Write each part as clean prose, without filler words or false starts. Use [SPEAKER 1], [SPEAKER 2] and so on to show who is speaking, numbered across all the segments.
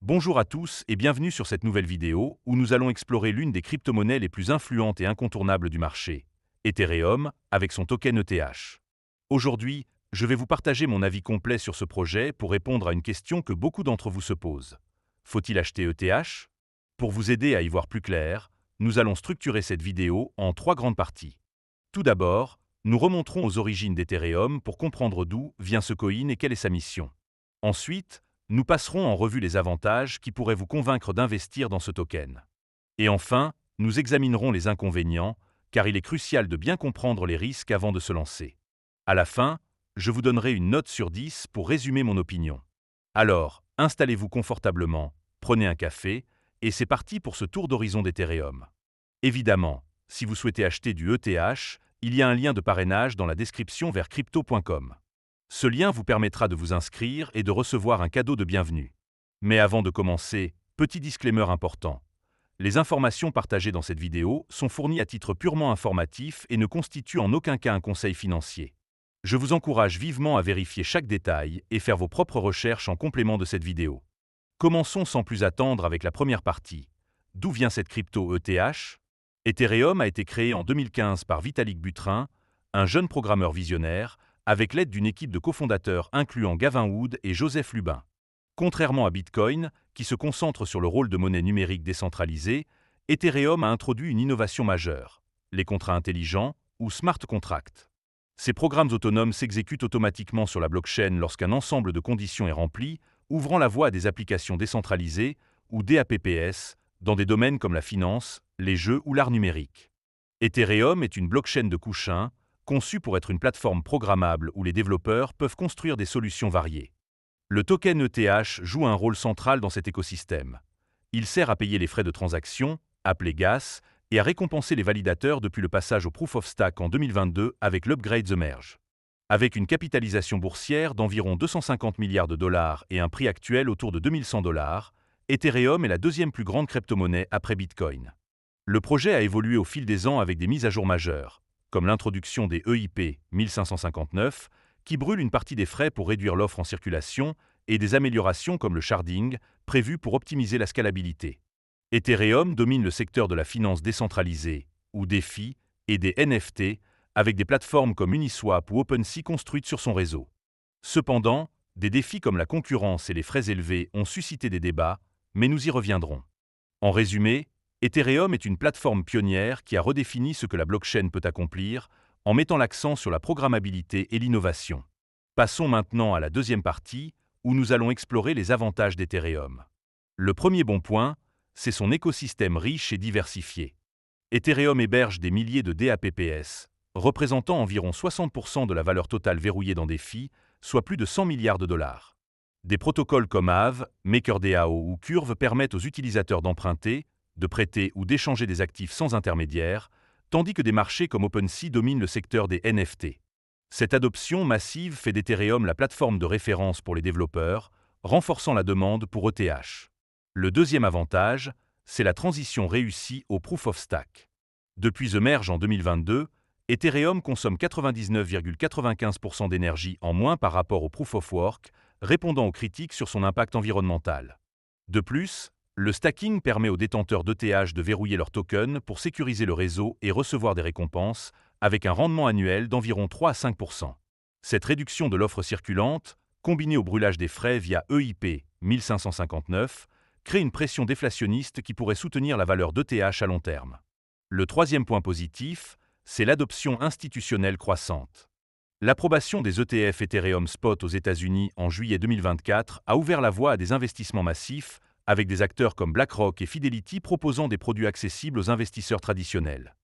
[SPEAKER 1] Bonjour à tous et bienvenue sur cette nouvelle vidéo où nous allons explorer l'une des crypto-monnaies les plus influentes et incontournables du marché, Ethereum, avec son token ETH. Aujourd'hui, je vais vous partager mon avis complet sur ce projet pour répondre à une question que beaucoup d'entre vous se posent. Faut-il acheter ETH? Pour vous aider à y voir plus clair, nous allons structurer cette vidéo en trois grandes parties. Tout d'abord, nous remonterons aux origines d'Ethereum pour comprendre d'où vient ce coin et quelle est sa mission. Ensuite, nous passerons en revue les avantages qui pourraient vous convaincre d'investir dans ce token. Et enfin, nous examinerons les inconvénients, car il est crucial de bien comprendre les risques avant de se lancer. À la fin, je vous donnerai une note sur 10 pour résumer mon opinion. Alors, installez-vous confortablement, prenez un café, et c'est parti pour ce tour d'horizon d'Ethereum. Évidemment, si vous souhaitez acheter du ETH, il y a un lien de parrainage dans la description vers crypto.com. Ce lien vous permettra de vous inscrire et de recevoir un cadeau de bienvenue. Mais avant de commencer, petit disclaimer important. Les informations partagées dans cette vidéo sont fournies à titre purement informatif et ne constituent en aucun cas un conseil financier. Je vous encourage vivement à vérifier chaque détail et faire vos propres recherches en complément de cette vidéo. Commençons sans plus attendre avec la première partie. D'où vient cette crypto ETH? Ethereum a été créé en 2015 par Vitalik Buterin, un jeune programmeur visionnaire, avec l'aide d'une équipe de cofondateurs incluant Gavin Wood et Joseph Lubin. Contrairement à Bitcoin, qui se concentre sur le rôle de monnaie numérique décentralisée, Ethereum a introduit une innovation majeure, les contrats intelligents ou smart contracts. Ces programmes autonomes s'exécutent automatiquement sur la blockchain lorsqu'un ensemble de conditions est rempli, ouvrant la voie à des applications décentralisées ou DApps dans des domaines comme la finance, les jeux ou l'art numérique. Ethereum est une blockchain de couche 1, conçue pour être une plateforme programmable où les développeurs peuvent construire des solutions variées. Le token ETH joue un rôle central dans cet écosystème. Il sert à payer les frais de transaction, appelés gas, et à récompenser les validateurs depuis le passage au Proof of Stake en 2022 avec l'upgrade The Merge. Avec une capitalisation boursière d'environ 250 milliards de dollars et un prix actuel autour de 2100 dollars, Ethereum est la deuxième plus grande crypto-monnaie après Bitcoin. Le projet a évolué au fil des ans avec des mises à jour majeures, comme l'introduction des EIP 1559, qui brûlent une partie des frais pour réduire l'offre en circulation, et des améliorations comme le sharding, prévues pour optimiser la scalabilité. Ethereum domine le secteur de la finance décentralisée, ou DeFi, et des NFT, avec des plateformes comme Uniswap ou OpenSea construites sur son réseau. Cependant, des défis comme la concurrence et les frais élevés ont suscité des débats, mais nous y reviendrons. En résumé, Ethereum est une plateforme pionnière qui a redéfini ce que la blockchain peut accomplir en mettant l'accent sur la programmabilité et l'innovation. Passons maintenant à la deuxième partie, où nous allons explorer les avantages d'Ethereum. Le premier bon point, c'est son écosystème riche et diversifié. Ethereum héberge des milliers de DApps, représentant environ 60% de la valeur totale verrouillée dans DeFi, soit plus de 100 milliards de dollars. Des protocoles comme Aave, MakerDAO ou Curve permettent aux utilisateurs d'emprunter, de prêter ou d'échanger des actifs sans intermédiaire, tandis que des marchés comme OpenSea dominent le secteur des NFT. Cette adoption massive fait d'Ethereum la plateforme de référence pour les développeurs, renforçant la demande pour ETH. Le deuxième avantage, c'est la transition réussie au Proof of Stake. Depuis The Merge en 2022, Ethereum consomme 99,95% d'énergie en moins par rapport au Proof of Work, répondant aux critiques sur son impact environnemental. De plus, le stacking permet aux détenteurs d'ETH de verrouiller leurs tokens pour sécuriser le réseau et recevoir des récompenses, avec un rendement annuel d'environ 3 à 5%. Cette réduction de l'offre circulante, combinée au brûlage des frais via EIP 1559, crée une pression déflationniste qui pourrait soutenir la valeur d'ETH à long terme. Le troisième point positif, c'est l'adoption institutionnelle croissante. L'approbation des ETF Ethereum Spot aux États-Unis en juillet 2024 a ouvert la voie à des investissements massifs, avec des acteurs comme BlackRock et Fidelity proposant des produits accessibles aux investisseurs traditionnels.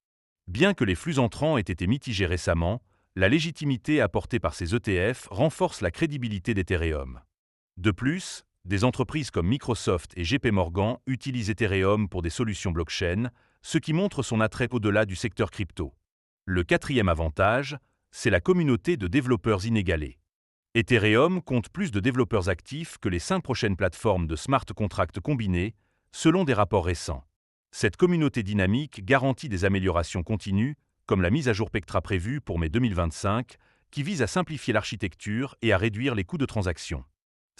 [SPEAKER 1] Bien que les flux entrants aient été mitigés récemment, la légitimité apportée par ces ETF renforce la crédibilité d'Ethereum. De plus, des entreprises comme Microsoft et JP Morgan utilisent Ethereum pour des solutions blockchain, ce qui montre son attrait au-delà du secteur crypto. Le quatrième avantage, c'est la communauté de développeurs inégalée. Ethereum compte plus de développeurs actifs que les 5 prochaines plateformes de smart contracts combinés, selon des rapports récents. Cette communauté dynamique garantit des améliorations continues, comme la mise à jour Pectra prévue pour mai 2025, qui vise à simplifier l'architecture et à réduire les coûts de transaction.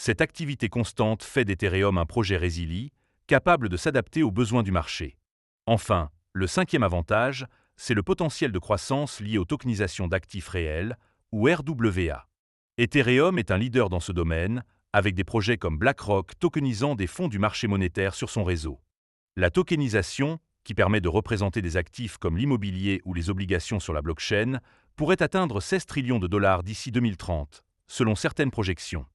[SPEAKER 1] Cette activité constante fait d'Ethereum un projet résilient, capable de s'adapter aux besoins du marché. Enfin, le cinquième avantage, c'est le potentiel de croissance lié aux tokenisations d'actifs réels, ou RWA. Ethereum est un leader dans ce domaine, avec des projets comme BlackRock tokenisant des fonds du marché monétaire sur son réseau. La tokenisation, qui permet de représenter des actifs comme l'immobilier ou les obligations sur la blockchain, pourrait atteindre 16 trillions de dollars d'ici 2030, selon certaines projections.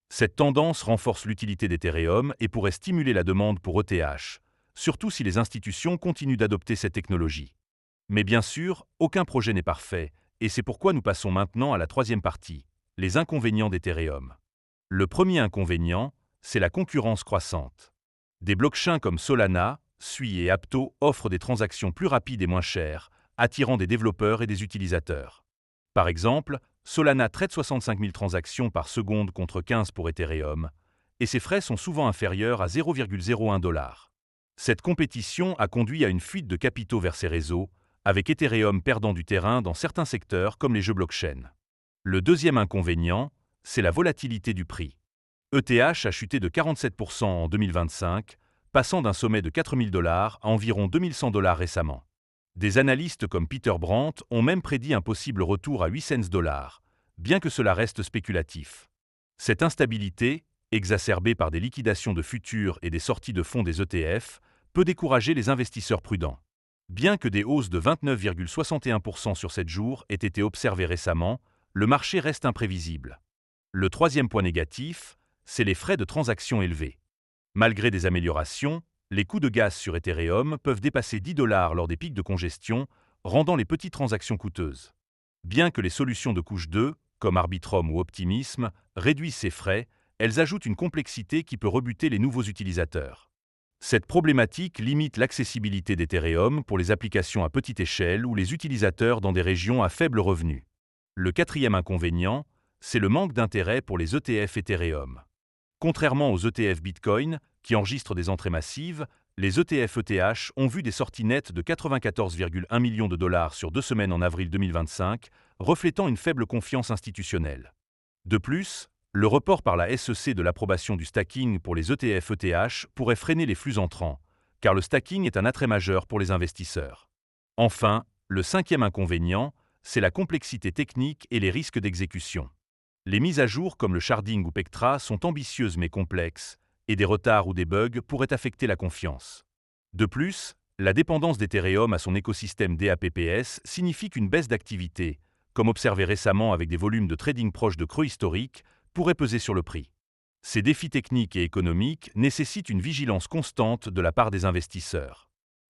[SPEAKER 1] Cette tendance renforce l'utilité d'Ethereum et pourrait stimuler la demande pour ETH, surtout si les institutions continuent d'adopter cette technologie. Mais bien sûr, aucun projet n'est parfait, et c'est pourquoi nous passons maintenant à la troisième partie, les inconvénients d'Ethereum. Le premier inconvénient, c'est la concurrence croissante. Des blockchains comme Solana, Sui et Apto offrent des transactions plus rapides et moins chères, attirant des développeurs et des utilisateurs. Par exemple, Solana traite 65 000 transactions par seconde contre 15 pour Ethereum, et ses frais sont souvent inférieurs à 0,01 $. Cette compétition a conduit à une fuite de capitaux vers ces réseaux, avec Ethereum perdant du terrain dans certains secteurs comme les jeux blockchain. Le deuxième inconvénient, c'est la volatilité du prix. ETH a chuté de 47% en 2025, passant d'un sommet de 4 000 $ à environ 2 100 $ récemment. Des analystes comme Peter Brandt ont même prédit un possible retour à 8 cents $, bien que cela reste spéculatif. Cette instabilité, exacerbée par des liquidations de futurs et des sorties de fonds des ETF, peut décourager les investisseurs prudents. Bien que des hausses de 29,61% sur 7 jours aient été observées récemment, le marché reste imprévisible. Le troisième point négatif, c'est les frais de transaction élevés. Malgré des améliorations, les coûts de gaz sur Ethereum peuvent dépasser 10 $ lors des pics de congestion, rendant les petites transactions coûteuses. Bien que les solutions de couche 2, comme Arbitrum ou Optimism, réduisent ces frais, elles ajoutent une complexité qui peut rebuter les nouveaux utilisateurs. Cette problématique limite l'accessibilité d'Ethereum pour les applications à petite échelle ou les utilisateurs dans des régions à faible revenu. Le quatrième inconvénient, c'est le manque d'intérêt pour les ETF Ethereum. Contrairement aux ETF Bitcoin, qui enregistrent des entrées massives, les ETF ETH ont vu des sorties nettes de 94,1 millions de dollars sur 2 semaines en avril 2025, reflétant une faible confiance institutionnelle. De plus, le report par la SEC de l'approbation du stacking pour les ETF ETH pourrait freiner les flux entrants, car le stacking est un attrait majeur pour les investisseurs. Enfin, le cinquième inconvénient, c'est la complexité technique et les risques d'exécution. Les mises à jour comme le sharding ou Pectra sont ambitieuses mais complexes, et des retards ou des bugs pourraient affecter la confiance. De plus, la dépendance d'Ethereum à son écosystème DApps signifie qu'une baisse d'activité, comme observé récemment avec des volumes de trading proches de creux historiques, pourrait peser sur le prix. Ces défis techniques et économiques nécessitent une vigilance constante de la part des investisseurs.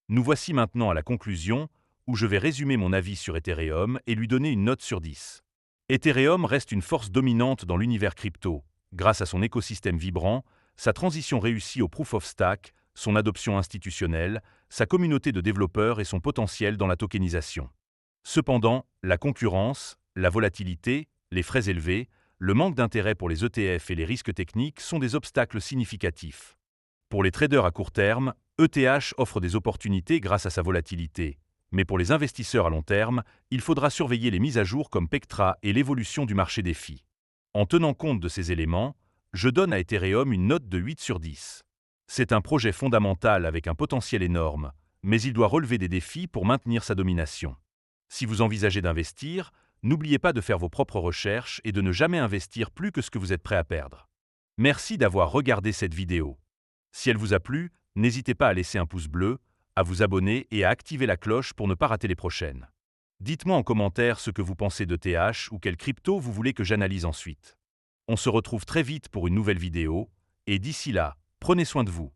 [SPEAKER 1] Nous voici maintenant à la conclusion, où je vais résumer mon avis sur Ethereum et lui donner une note sur 10. Ethereum reste une force dominante dans l'univers crypto, grâce à son écosystème vibrant, sa transition réussie au Proof of Stake, son adoption institutionnelle, sa communauté de développeurs et son potentiel dans la tokenisation. Cependant, la concurrence, la volatilité, les frais élevés, le manque d'intérêt pour les ETF et les risques techniques sont des obstacles significatifs. Pour les traders à court terme, ETH offre des opportunités grâce à sa volatilité, mais pour les investisseurs à long terme, il faudra surveiller les mises à jour comme Pectra et l'évolution du marché des FI. En tenant compte de ces éléments, je donne à Ethereum une note de 8 sur 10. C'est un projet fondamental avec un potentiel énorme, mais il doit relever des défis pour maintenir sa domination. Si vous envisagez d'investir, n'oubliez pas de faire vos propres recherches et de ne jamais investir plus que ce que vous êtes prêt à perdre. Merci d'avoir regardé cette vidéo. Si elle vous a plu, n'hésitez pas à laisser un pouce bleu, à vous abonner et à activer la cloche pour ne pas rater les prochaines. Dites-moi en commentaire ce que vous pensez de TH ou quelle crypto vous voulez que j'analyse ensuite. On se retrouve très vite pour une nouvelle vidéo, et d'ici là, prenez soin de vous.